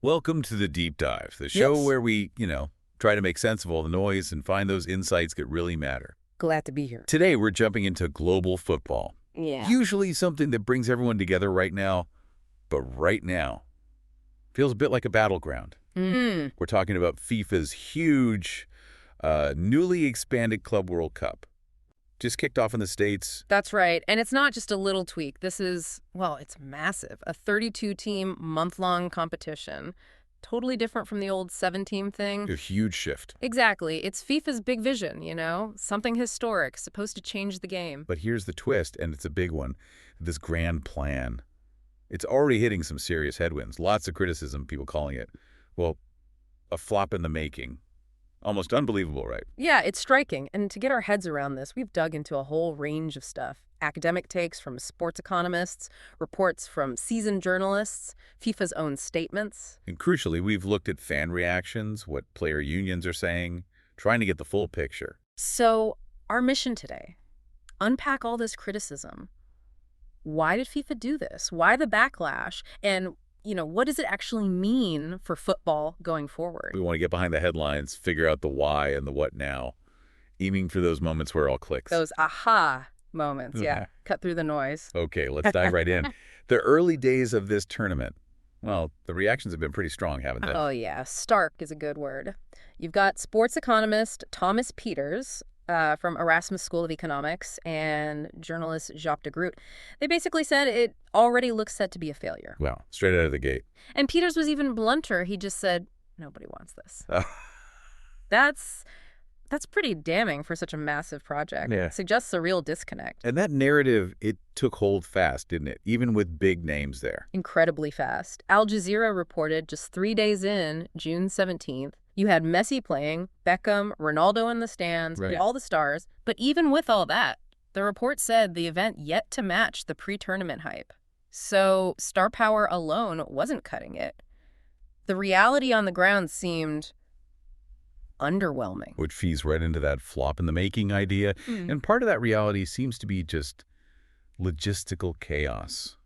Welcome to the Deep Dive, the show Yes. where we, try to make sense of all the noise and find those insights that really matter. Glad to be here. Today, we're jumping into global football. Yeah. Usually something that brings everyone together right now, but right now feels a bit like a battleground. Mm. We're talking about FIFA's huge, newly expanded Club World Cup. Just kicked off in the States. That's right. And it's not just a little tweak. This is, well, it's massive. A 32-team, month-long competition. Totally different from the old 7-team thing. A huge shift. Exactly. It's FIFA's big vision, Something historic, supposed to change the game. But here's the twist, and it's a big one. This grand plan. It's already hitting some serious headwinds. Lots of criticism, people calling it, well, a flop in the making. Almost unbelievable, right? Yeah, it's striking. And to get our heads around this, we've dug into a whole range of stuff. Academic takes from sports economists, reports from seasoned journalists, FIFA's own statements. And crucially, we've looked at fan reactions, what player unions are saying, trying to get the full picture. So, our mission today, unpack all this criticism. Why did FIFA do this? Why the backlash? And, what does it actually mean for football going forward? We want to get behind the headlines, figure out the why and the what now, aiming for those moments where it all clicks. Those aha moments, yeah. Cut through the noise. Okay, let's dive right in. The early days of this tournament, well, the reactions have been pretty strong, haven't they? Oh, yeah. Stark is a good word. You've got sports economist Thomas Peters from Erasmus School of Economics and journalist Jacques de Groot. They basically said it already looks set to be a failure. Well, straight out of the gate. And Peters was even blunter. He just said, nobody wants this. That's pretty damning for such a massive project. Yeah. Suggests a real disconnect. And that narrative, it took hold fast, didn't it? Even with big names there. Incredibly fast. Al Jazeera reported just 3 days in, June 17th, you had Messi playing, Beckham, Ronaldo in the stands, Right. all the stars. But even with all that, the report said the event yet to match the pre-tournament hype. So star power alone wasn't cutting it. The reality on the ground seemed underwhelming. Which feeds right into that flop in the making idea. And part of that reality seems to be just logistical chaos,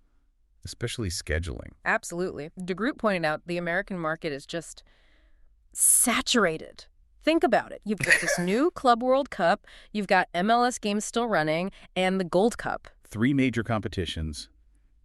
especially scheduling. Absolutely. De Groot pointed out the American market is just saturated. Think about it. You've got this new Club World Cup, you've got MLS games still running, and the Gold Cup. 3 major competitions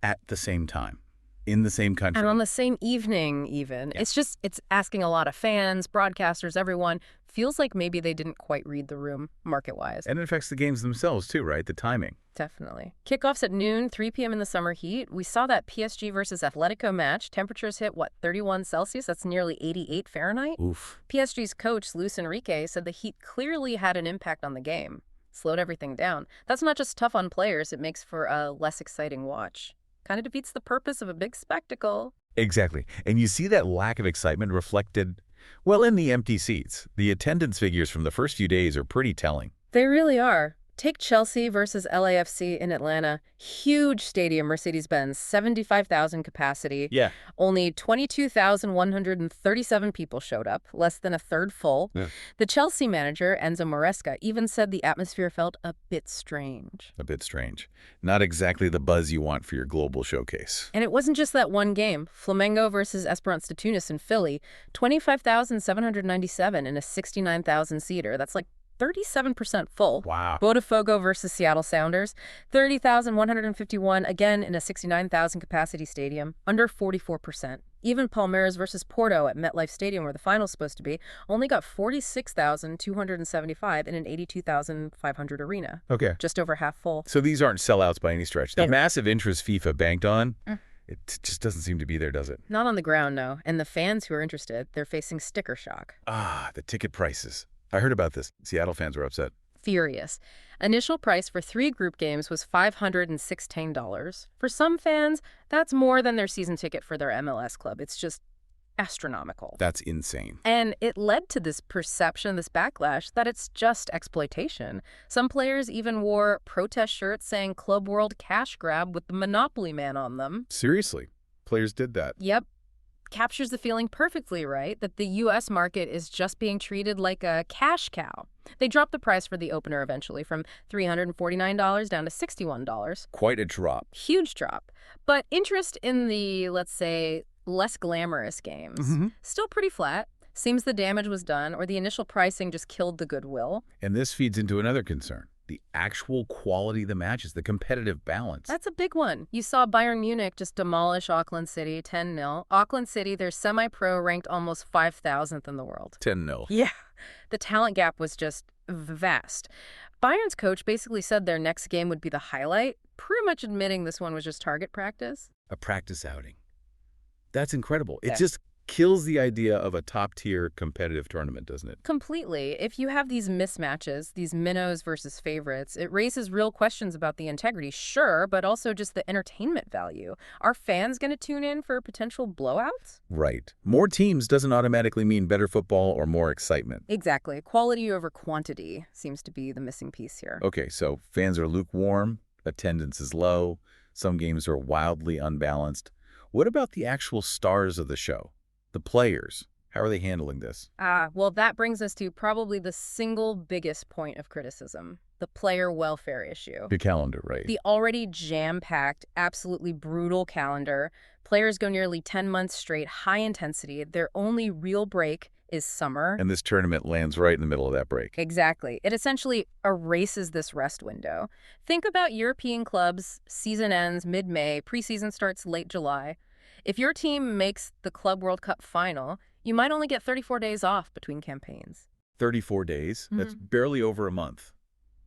at the same time, in the same country. And on the same evening, even. Yeah. It's asking a lot of fans, broadcasters, everyone. Feels like maybe they didn't quite read the room market-wise. And it affects the games themselves, too, right? The timing. Definitely. Kickoffs at noon, 3 p.m. in the summer heat. We saw that PSG versus Atletico match. Temperatures hit, 31 Celsius? That's nearly 88 Fahrenheit. Oof. PSG's coach, Luis Enrique, said the heat clearly had an impact on the game. Slowed everything down. That's not just tough on players. It makes for a less exciting watch. Kind of defeats the purpose of a big spectacle. Exactly. And you see that lack of excitement reflected, well, in the empty seats. The attendance figures from the first few days are pretty telling. They really are. Take Chelsea versus LAFC in Atlanta. Huge stadium, Mercedes-Benz, 75,000 capacity. Yeah. Only 22,137 people showed up, less than a third full. Yeah. The Chelsea manager, Enzo Maresca, even said the atmosphere felt a bit strange. A bit strange. Not exactly the buzz you want for your global showcase. And it wasn't just that one game. Flamengo versus Esperance de Tunis in Philly, 25,797 in a 69,000-seater. That's like 37% full. Wow. Botafogo versus Seattle Sounders, 30,151, again in a 69,000 capacity stadium, under 44%. Even Palmeiras versus Porto at MetLife Stadium, where the final's supposed to be, only got 46,275 in an 82,500 arena. Okay. Just over half full. So these aren't sellouts by any stretch. The Yeah. massive interest FIFA banked on, it just doesn't seem to be there, does it? Not on the ground, no. And the fans who are interested, they're facing sticker shock. The ticket prices. I heard about this. Seattle fans were upset. Furious. Initial price for 3 group games was $516. For some fans, that's more than their season ticket for their MLS club. It's just astronomical. That's insane. And it led to this perception, this backlash, that it's just exploitation. Some players even wore protest shirts saying Club World cash grab with the Monopoly man on them. Seriously. Players did that. Yep. Captures the feeling perfectly, right? That the U.S. market is just being treated like a cash cow. They dropped the price for the opener eventually from $349 down to $61. Quite a drop. Huge drop. But interest in the, let's say, less glamorous games. Mm-hmm. Still pretty flat. Seems the damage was done, or the initial pricing just killed the goodwill. And this feeds into another concern, the actual quality of the matches, the competitive balance. That's a big one. You saw Bayern Munich just demolish Auckland City 10-0. Auckland City, their semi-pro, ranked almost 5,000th in the world. 10-0. Yeah, the talent gap was just vast. Bayern's coach basically said their next game would be the highlight, pretty much admitting this one was just target practice. A practice outing. That's incredible. It Yeah. just kills the idea of a top-tier competitive tournament, doesn't it? Completely. If you have these mismatches, these minnows versus favorites, it raises real questions about the integrity, sure, but also just the entertainment value. Are fans going to tune in for potential blowouts? Right. More teams doesn't automatically mean better football or more excitement. Exactly. Quality over quantity seems to be the missing piece here. Okay, so fans are lukewarm, attendance is low, some games are wildly unbalanced. What about the actual stars of the show? The players, how are they handling this? Well, that brings us to probably the single biggest point of criticism, the player welfare issue. The calendar, right? The already jam-packed, absolutely brutal calendar. Players go nearly 10 months straight, high intensity. Their only real break is summer. And this tournament lands right in the middle of that break. Exactly. It essentially erases this rest window. Think about European clubs. Season ends mid-May, preseason starts late July. If your team makes the Club World Cup final, you might only get 34 days off between campaigns. 34 days? That's barely over a month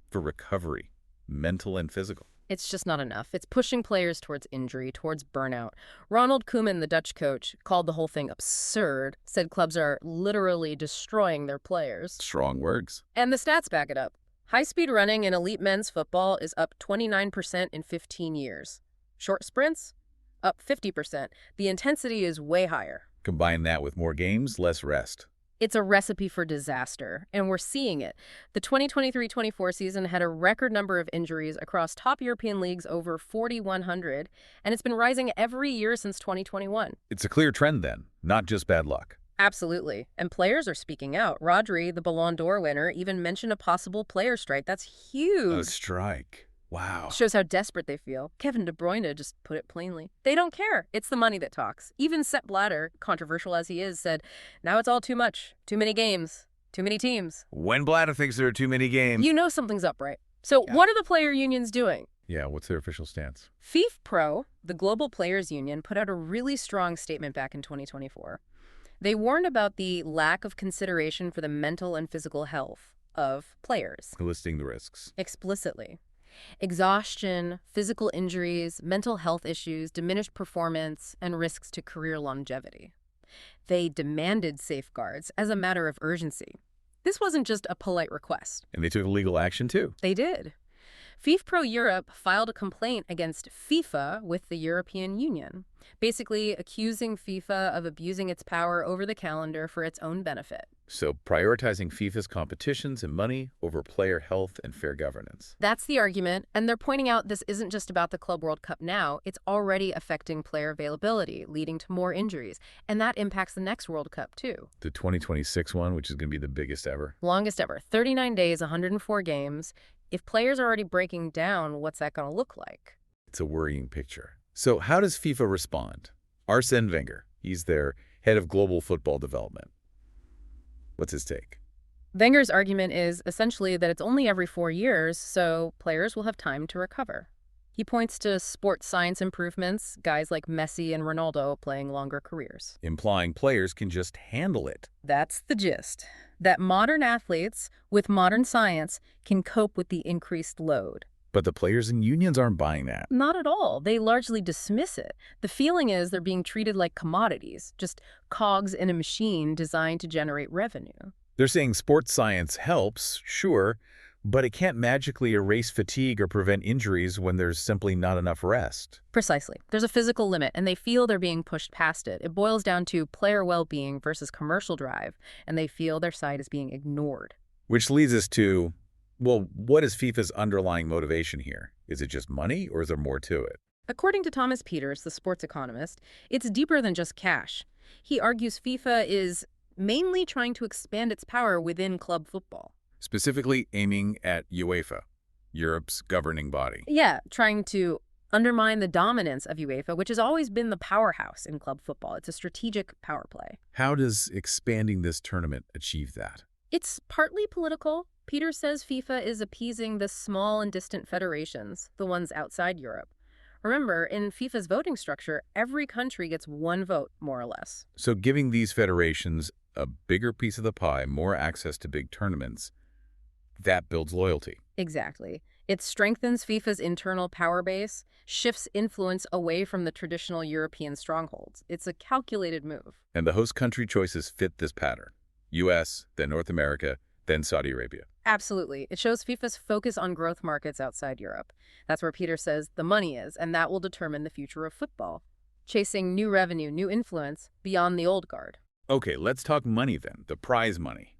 for recovery, mental and physical. It's just not enough. It's pushing players towards injury, towards burnout. Ronald Koeman, the Dutch coach, called the whole thing absurd, said clubs are literally destroying their players. Strong words. And the stats back it up. High-speed running in elite men's football is up 29% in 15 years. Short sprints? Up 50%. The intensity is way higher. Combine that with more games, less rest. It's a recipe for disaster, and we're seeing it. The 2023-24 season had a record number of injuries across top European leagues, over 4,100, and it's been rising every year since 2021. It's a clear trend then, not just bad luck. Absolutely. And players are speaking out. Rodri, the Ballon d'Or winner, even mentioned a possible player strike. That's huge. A strike. Wow. Shows how desperate they feel. Kevin De Bruyne just put it plainly. They don't care. It's the money that talks. Even Sepp Blatter, controversial as he is, said, now it's all too much. Too many games. Too many teams. When Blatter thinks there are too many games. You know something's up, right? So what are the player unions doing? Yeah, what's their official stance? FIFA Pro, the Global Players Union, put out a really strong statement back in 2024. They warned about the lack of consideration for the mental and physical health of players. Listing the risks. Explicitly. Exhaustion, physical injuries, mental health issues, diminished performance, and risks to career longevity. They demanded safeguards as a matter of urgency. This wasn't just a polite request. And they took legal action too. They did. FIFA Pro Europe filed a complaint against FIFA with the European Union, basically accusing FIFA of abusing its power over the calendar for its own benefit. So prioritizing FIFA's competitions and money over player health and fair governance. That's the argument, and they're pointing out this isn't just about the Club World Cup now. It's already affecting player availability, leading to more injuries, and that impacts the next World Cup too. The 2026 one, which is going to be the biggest ever. Longest ever. 39 days, 104 games. If players are already breaking down, what's that going to look like? It's a worrying picture. So how does FIFA respond? Arsene Wenger, he's their head of global football development. What's his take? Wenger's argument is essentially that it's only every 4 years, so players will have time to recover. He points to sports science improvements, guys like Messi and Ronaldo playing longer careers. Implying players can just handle it. That's the gist. That modern athletes, with modern science, can cope with the increased load. But the players and unions aren't buying that. Not at all. They largely dismiss it. The feeling is they're being treated like commodities, just cogs in a machine designed to generate revenue. They're saying sports science helps, sure, but it can't magically erase fatigue or prevent injuries when there's simply not enough rest. Precisely. There's a physical limit, and they feel they're being pushed past it. It boils down to player well-being versus commercial drive, and they feel their side is being ignored. Which leads us to, well, what is FIFA's underlying motivation here? Is it just money, or is there more to it? According to Thomas Peters, the sports economist, it's deeper than just cash. He argues FIFA is mainly trying to expand its power within club football. Specifically aiming at UEFA, Europe's governing body. Yeah, trying to undermine the dominance of UEFA, which has always been the powerhouse in club football. It's a strategic power play. How does expanding this tournament achieve that? It's partly political. Peter says FIFA is appeasing the small and distant federations, the ones outside Europe. Remember, in FIFA's voting structure, every country gets one vote, more or less. So giving these federations a bigger piece of the pie, more access to big tournaments, that builds loyalty. Exactly. It strengthens FIFA's internal power base, shifts influence away from the traditional European strongholds. It's a calculated move. And the host country choices fit this pattern. U.S., then North America, then Saudi Arabia. Absolutely. It shows FIFA's focus on growth markets outside Europe. That's where Peter says the money is, and that will determine the future of football, chasing new revenue, new influence beyond the old guard. Okay, let's talk money then, the prize money.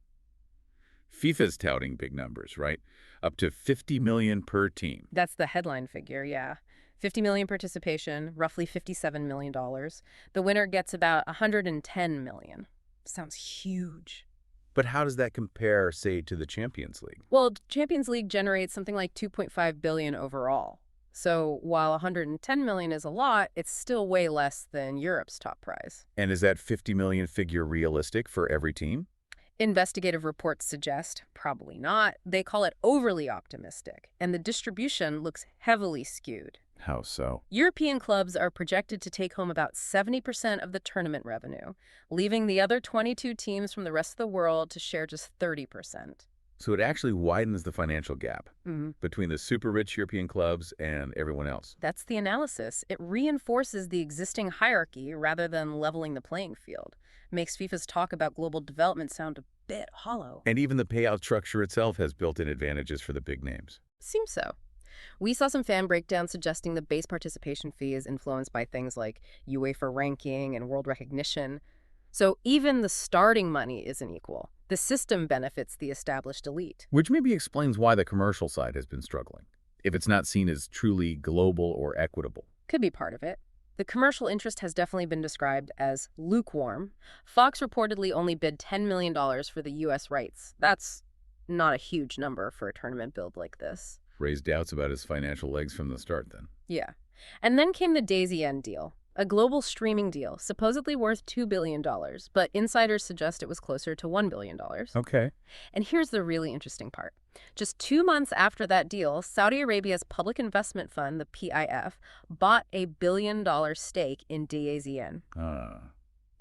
FIFA's touting big numbers, right? Up to $50 million per team. That's the headline figure, yeah. 50 million participation, roughly $57 million. The winner gets about 110 million. Sounds huge. But how does that compare, say, to the Champions League? Well, Champions League generates something like 2.5 billion overall. So while 110 million is a lot, it's still way less than Europe's top prize. And is that 50 million figure realistic for every team? Investigative reports suggest probably not. They call it overly optimistic, and the distribution looks heavily skewed. How so? European clubs are projected to take home about 70% of the tournament revenue, leaving the other 22 teams from the rest of the world to share just 30%. So it actually widens the financial gap between the super rich European clubs and everyone else. That's the analysis. It reinforces the existing hierarchy rather than leveling the playing field. Makes FIFA's talk about global development sound a bit hollow. And even the payout structure itself has built-in advantages for the big names. Seems so. We saw some fan breakdowns suggesting the base participation fee is influenced by things like UEFA ranking and world recognition. So even the starting money isn't equal. The system benefits the established elite. Which maybe explains why the commercial side has been struggling, if it's not seen as truly global or equitable. Could be part of it. The commercial interest has definitely been described as lukewarm. Fox reportedly only bid $10 million for the U.S. rights. That's not a huge number for a tournament build like this. Raised doubts about his financial legs from the start, then. Yeah. And then came the DAZN deal, a global streaming deal, supposedly worth $2 billion, but insiders suggest it was closer to $1 billion. Okay. And here's the really interesting part. Just 2 months after that deal, Saudi Arabia's public investment fund, the PIF, bought a $1 billion stake in DAZN.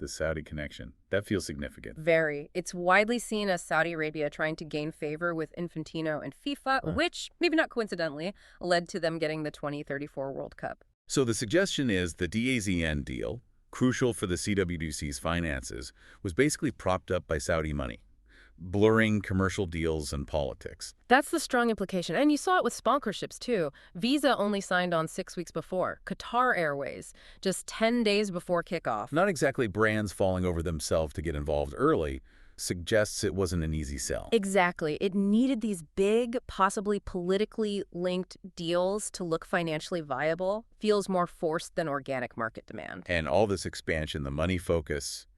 The Saudi connection. That feels significant. Very. It's widely seen as Saudi Arabia trying to gain favor with Infantino and FIFA, which, maybe not coincidentally, led to them getting the 2034 World Cup. So the suggestion is the DAZN deal, crucial for the CWDC's finances, was basically propped up by Saudi money, blurring commercial deals and politics. That's the strong implication. And you saw it with sponsorships, too. Visa only signed on 6 weeks before. Qatar Airways, just 10 days before kickoff. Not exactly brands falling over themselves to get involved early, suggests it wasn't an easy sell. Exactly. It needed these big, possibly politically linked deals to look financially viable. Feels more forced than organic market demand. And all this expansion, the money focus,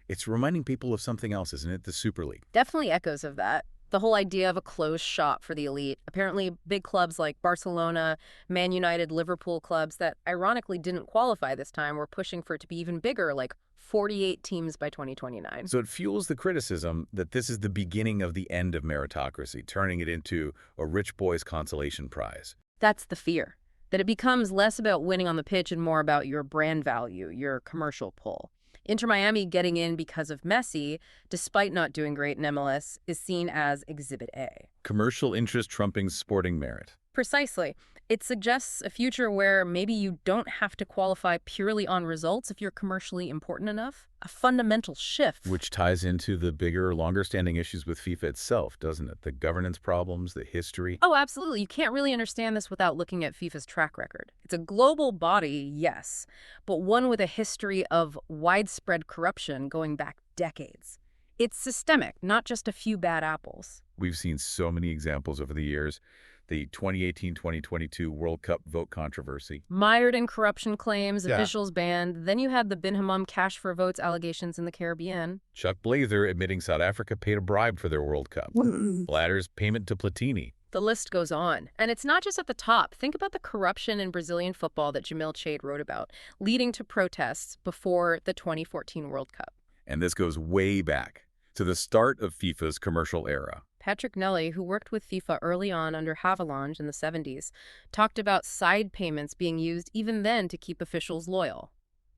it's reminding people of something else, isn't it? The Super League. Definitely echoes of that. The whole idea of a closed shop for the elite. Apparently, big clubs like Barcelona, Man United, Liverpool clubs that ironically didn't qualify this time were pushing for it to be even bigger, like 48 teams by 2029. So it fuels the criticism that this is the beginning of the end of meritocracy, turning it into a rich boy's consolation prize. That's the fear, that it becomes less about winning on the pitch and more about your brand value, your commercial pull. Inter Miami getting in because of Messi, despite not doing great in MLS, is seen as Exhibit A. Commercial interest trumping sporting merit. Precisely. It suggests a future where maybe you don't have to qualify purely on results if you're commercially important enough. A fundamental shift. Which ties into the bigger, longer-standing issues with FIFA itself, doesn't it? The governance problems, the history. Oh, absolutely. You can't really understand this without looking at FIFA's track record. It's a global body, yes, but one with a history of widespread corruption going back decades. It's systemic, not just a few bad apples. We've seen so many examples over the years. The 2018-2022 World Cup vote controversy. Mired in corruption claims, officials banned. Then you had the Bin Hammam cash for votes allegations in the Caribbean. Chuck Blazer admitting South Africa paid a bribe for their World Cup. Blatter's payment to Platini. The list goes on. And it's not just at the top. Think about the corruption in Brazilian football that Jamil Chade wrote about, leading to protests before the 2014 World Cup. And this goes way back to the start of FIFA's commercial era. Patrick Nelly, who worked with FIFA early on under Havelange in the 70s, talked about side payments being used even then to keep officials loyal.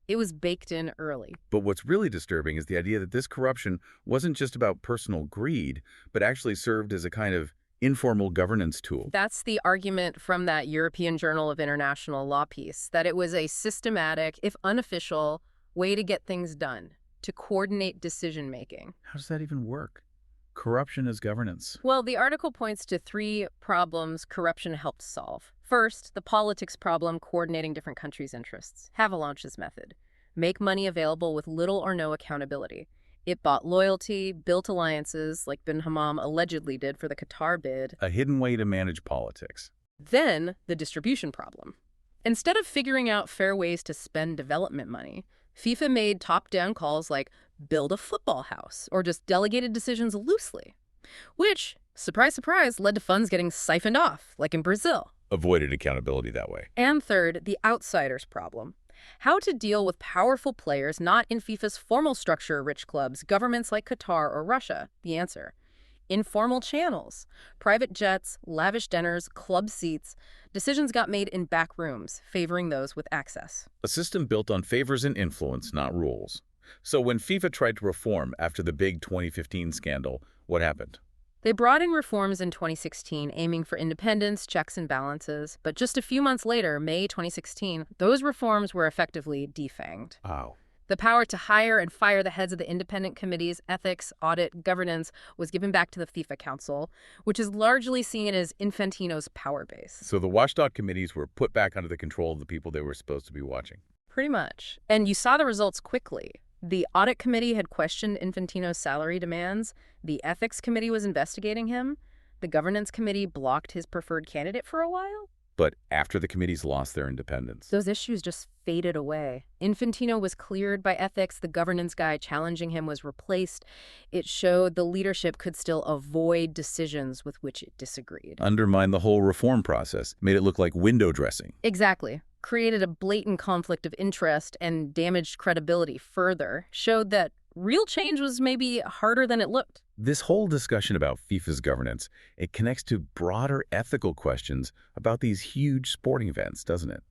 It was baked in early. But what's really disturbing is the idea that this corruption wasn't just about personal greed, but actually served as a kind of informal governance tool. That's the argument from that European Journal of International Law piece, that it was a systematic, if unofficial, way to get things done, to coordinate decision-making. How does that even work? Corruption as governance. Well, the article points to 3 problems corruption helped solve. First, the politics problem coordinating different countries' interests. Havelange's method. Make money available with little or no accountability. It bought loyalty, built alliances, like bin Hammam allegedly did for the Qatar bid. A hidden way to manage politics. Then, the distribution problem. Instead of figuring out fair ways to spend development money, FIFA made top-down calls like build a football house or just delegated decisions loosely, which, surprise, surprise, led to funds getting siphoned off, like in Brazil. Avoided accountability that way. And third, the outsiders problem. How to deal with powerful players not in FIFA's formal structure-rich clubs, governments like Qatar or Russia? The answer: informal channels. Private jets, lavish dinners, club seats. Decisions got made in back rooms, favoring those with access. A system built on favors and influence, not rules. So when FIFA tried to reform after the big 2015 scandal, what happened? They brought in reforms in 2016, aiming for independence, checks and balances. But just a few months later, May 2016, those reforms were effectively defanged. Wow. The power to hire and fire the heads of the independent committees, ethics, audit, governance, was given back to the FIFA Council, which is largely seen as Infantino's power base. So the watchdog committees were put back under the control of the people they were supposed to be watching. Pretty much. And you saw the results quickly. The audit committee had questioned Infantino's salary demands. The ethics committee was investigating him. The governance committee blocked his preferred candidate for a while. But after the committees lost their independence, Those issues just faded away. Infantino was cleared by ethics. The governance guy challenging him was replaced. It showed the leadership could still avoid decisions with which it disagreed. undermined the whole reform process, made it look like window dressing. Exactly. Created a blatant conflict of interest and damaged credibility further. Showed that real change was maybe harder than it looked. This whole discussion about FIFA's governance, it connects to broader ethical questions about these huge sporting events, doesn't it?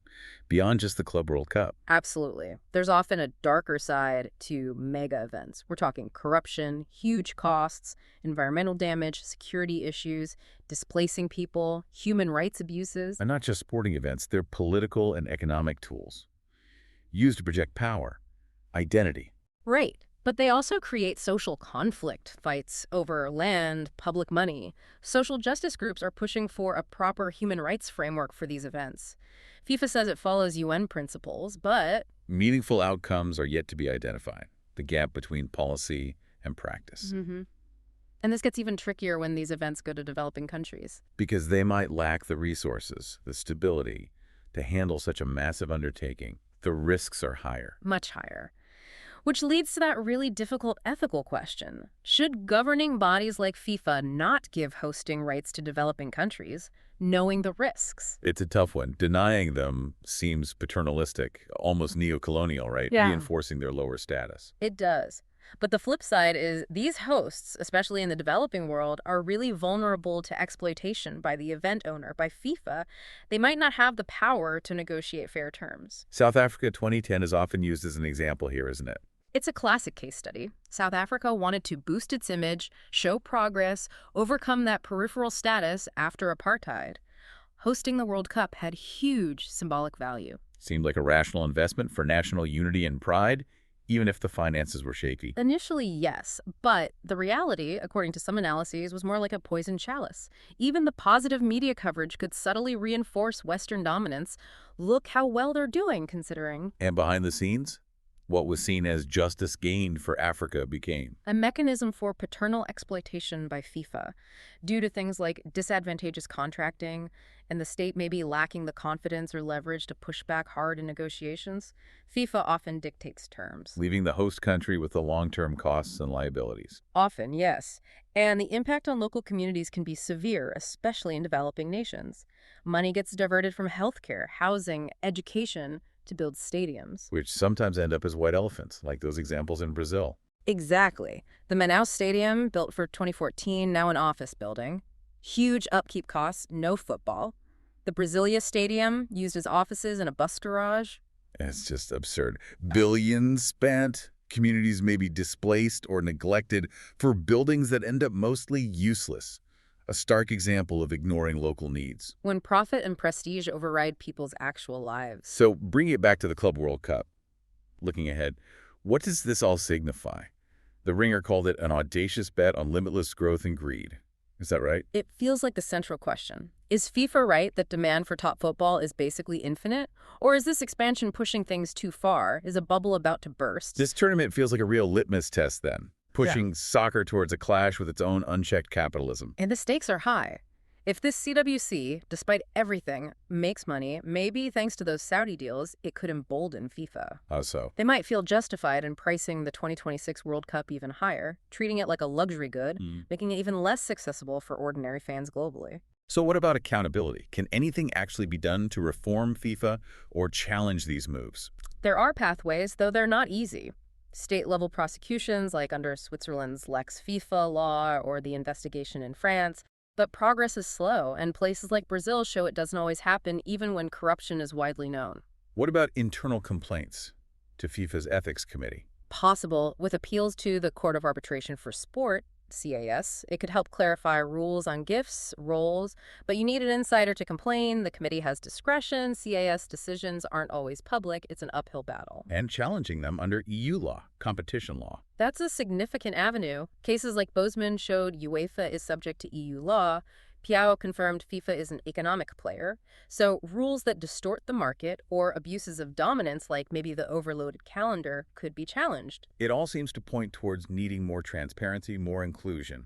Beyond just the Club World Cup. Absolutely. There's often a darker side to mega events. We're talking corruption, huge costs, environmental damage, security issues, displacing people, human rights abuses. And not just sporting events, they're political and economic tools used to project power, identity. Right. But they also create social conflict, fights over land, public money. Social justice groups are pushing for a proper human rights framework for these events. FIFA says it follows UN principles, but Meaningful outcomes are yet to be identified, the gap between policy and practice. And this gets even trickier when these events go to developing countries. Because they might lack the resources, the stability to handle such a massive undertaking. The risks are higher. Much higher. Which leads to that really difficult ethical question. Should governing bodies like FIFA not give hosting rights to developing countries, knowing the risks? It's a tough one. Denying them seems paternalistic, almost neo-colonial, right? Yeah. Reinforcing their lower status. It does. But the flip side is these hosts, especially in the developing world, are really vulnerable to exploitation by the event owner, by FIFA. They might not have the power to negotiate fair terms. South Africa 2010 is often used as an example here, isn't it? It's a classic case study. South Africa wanted to boost its image, show progress, overcome that peripheral status after apartheid. Hosting the World Cup had huge symbolic value. Seemed like a rational investment for national unity and pride, even if the finances were shaky. Initially, yes, but the reality, according to some analyses, was more like a poisoned chalice. Even the positive media coverage could subtly reinforce Western dominance. Look how well they're doing, considering. And behind the scenes, what was seen as justice gained for Africa became. A mechanism for paternal exploitation by FIFA, due to things like disadvantageous contracting and the state maybe lacking the confidence or leverage to push back hard in negotiations. FIFA often dictates terms. Leaving the host country with the long-term costs and liabilities. Often, yes. And the impact on local communities can be severe, especially in developing nations. Money gets diverted from healthcare, housing, education to build stadiums. Which sometimes end up as white elephants, like those examples in Brazil. Exactly. The Manaus Stadium, built for 2014, now an office building. Huge upkeep costs, no football. The Brasilia Stadium, used as offices and a bus garage. It's just absurd. Billions spent, communities may be displaced or neglected for buildings that end up mostly useless. A stark example of ignoring local needs. When profit and prestige override people's actual lives. So bringing it back to the Club World Cup, looking ahead, what does this all signify? The Ringer called it an audacious bet on limitless growth and greed. Is that right? It feels like the central question. Is FIFA right that demand for top football is basically infinite? Or is this expansion pushing things too far? Is a bubble about to burst? This tournament feels like a real litmus test then, pushing soccer towards a clash with its own unchecked capitalism. And the stakes are high. If this CWC, despite everything, makes money, maybe thanks to those Saudi deals, it could embolden FIFA. How so? They might feel justified in pricing the 2026 World Cup even higher, treating it like a luxury good, making it even less accessible for ordinary fans globally. So what about accountability? Can anything actually be done to reform FIFA or challenge these moves? There are pathways, though they're not easy. State-level prosecutions, like under Switzerland's Lex FIFA law or the investigation in France. But progress is slow, and places like Brazil show it doesn't always happen even when corruption is widely known. What about internal complaints to FIFA's ethics committee? Possible, with appeals to the Court of Arbitration for Sport, CAS. It could help clarify rules on gifts, roles, but you need an insider to complain. The committee has discretion. CAS decisions aren't always public. It's an uphill battle. And challenging them under EU law, competition law. That's a significant avenue. Cases like Bozeman showed UEFA is subject to EU law. Piao confirmed FIFA is an economic player. So rules that distort the market or abuses of dominance, like maybe the overloaded calendar, could be challenged. It all seems to point towards needing more transparency, more inclusion,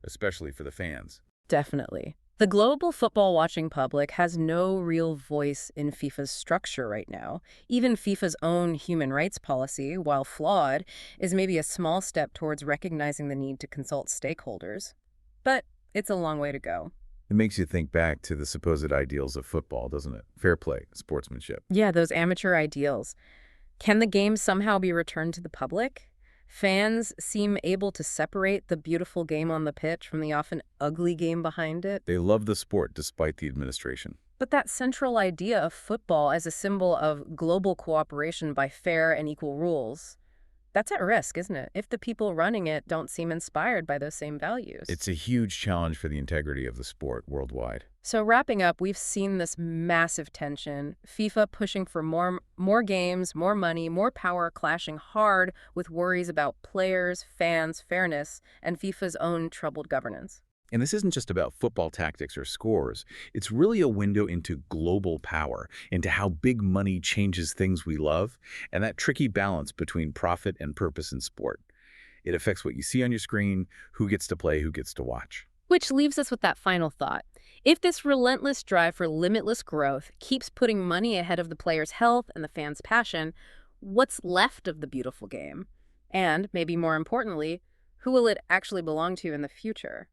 especially for the fans. Definitely. The global football watching public has no real voice in FIFA's structure right now. Even FIFA's own human rights policy, while flawed, is maybe a small step towards recognizing the need to consult stakeholders. But it's a long way to go. It makes you think back to the supposed ideals of football, doesn't it? Fair play, sportsmanship. Yeah, those amateur ideals. Can the game somehow be returned to the public? Fans seem able to separate the beautiful game on the pitch from the often ugly game behind it. They love the sport despite the administration. But that central idea of football as a symbol of global cooperation by fair and equal rules, that's at risk, isn't it? If the people running it don't seem inspired by those same values. It's a huge challenge for the integrity of the sport worldwide. So wrapping up, we've seen this massive tension. FIFA pushing for more games, more money, more power, clashing hard with worries about players, fans, fairness, and FIFA's own troubled governance. And this isn't just about football tactics or scores. It's really a window into global power, into how big money changes things we love, and that tricky balance between profit and purpose in sport. It affects what you see on your screen, who gets to play, who gets to watch. Which leaves us with that final thought. If this relentless drive for limitless growth keeps putting money ahead of the player's health and the fans' passion, what's left of the beautiful game? And, maybe more importantly, who will it actually belong to in the future?